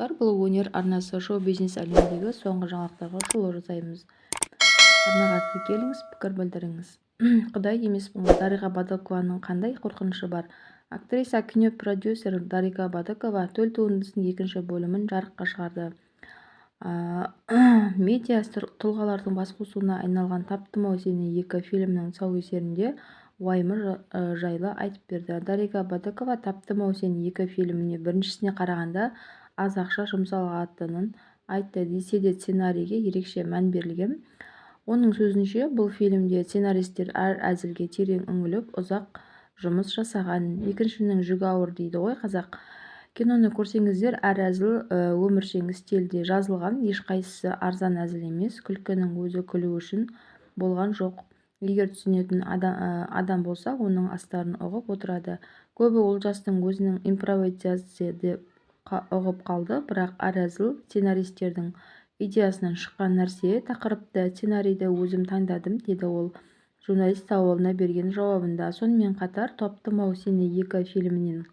Бұл өнер арнасы шоу-бизнес әлеміндегі соңғы жаңалықтарға шолу жасаймыз. Арнаға тіркеліңіз, пікір білдіріңіз. Құдай емеспін ғой, Дариға Бадыкованың қандай қорқынышы бар? Актриса, кинопродюсер Дарига Бадыкова төл туындысының екінші бөлімін жарыққа шығарды. Медиа тұлғалардың басқосуына айналған «Таптым-ау сені» екі фильмнің тұсаукесерінде уайымы жайлы айтып берді. Дарига Бадыкова «Таптым-ау сені» екі фильміне біріншісіне қарағанда аз ақша жұмсалатынын айтты. десе де сценарийге ерекше мән берілген. Оның сөзінше, бұл фильмде сценаристер әр әзілге терең үңіліп, ұзақ жұмыс жасаған. Екіншінің жүгі ауыр дейді ғой қазақ. Киноны көрсеңіздер, әр әзіл өміршең стильде жазылған, ешқайсысы арзан әзіл емес, күлкінің өзі күлу үшін болған жоқ. Егер түсінетін адам болса, оның астарын ұғып отырады. Көбі Олжастың өзінің импровизация деп ұғып қалды, бірақ әр әзіл сценаристердің идеясынан шыққан нәрсе. Тақырыпты, сценарийді өзім таңдадым, деді ол журналист сауалына берген жауабында. Сонымен қатар «Таптым-ау сені» екі фильмінен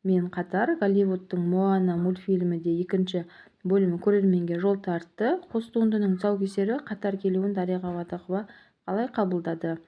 мен қатар Голливудтың «Моана» мультфильмі де екінші бөлімі көрерменге жол тартты. Қос туындының тұсаукесері қатар келуін Дариға Бадыкова қалай қабылдады?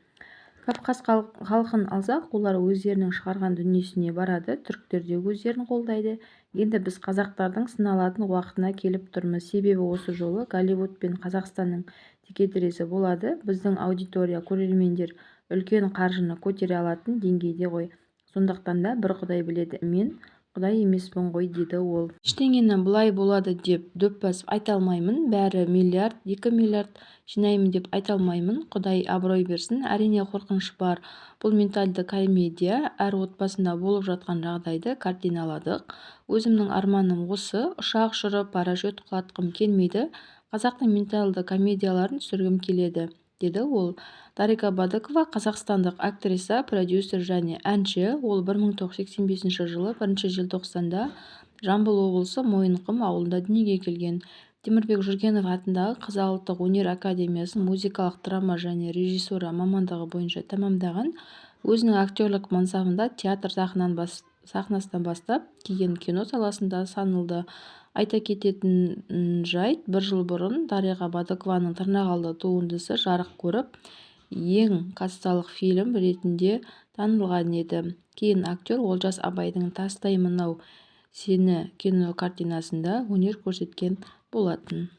Кавказ халқын алсақ, олар өздерінің шығарған дүниесіне барады, түріктер де өздерін қолдайды. Енді біз қазақтардың сыналатын уақытына келіп тұрмыз. Себебі осы жолы Голливуд пен Қазақстанның текетіресі болады. Біздің аудитория, көрермендер үлкен қаржыны көтере алатын деңгейде ғой. Сондықтан да бір Құдай біледі, мен Құдай емеспін ғой, деді ол. Ештеңені бұлай болады деп дөп басып айта алмаймын. Бәрі миллиард, 2 миллиард жинаймын деп айта алмаймын. Құдай абырой берсін. Әрине қорқыныш бар. Бұл ментальды комедия. Әр отбасында болып жатқан жағдайды картиналадық. Өзімнің арманым осы. Ұшақ ұшырып, парашют құлатқым келмейді. Қазақтың ментальды комедияларын түсіргім келеді, деді ол. Дарига Бадыкова қазақстандық актриса, продюсер және әнші. Ол 1985 жылы 1 желтоқсанда Жамбыл облысы Мойынқұм ауылында дүниеге келген. Темірбек Жүргенов атындағы Қазақ ұлттық өнер академиясын музыкалық драма және режиссура мамандығы бойынша тәмамдаған. Өзінің актерлік мансабында театр сахнасынан бастап, кейін кино саласында саналды. Айта кететін жайт, бір жыл бұрын Дариға Бадыкованың Тырнақалды туындысы жарық көріп, ең кассалық фильм ретінде танылған еді. Кейін актер Олжас Абайдың «Тастаймын-ау сені» кинокартинасында өнер көрсеткен болатын.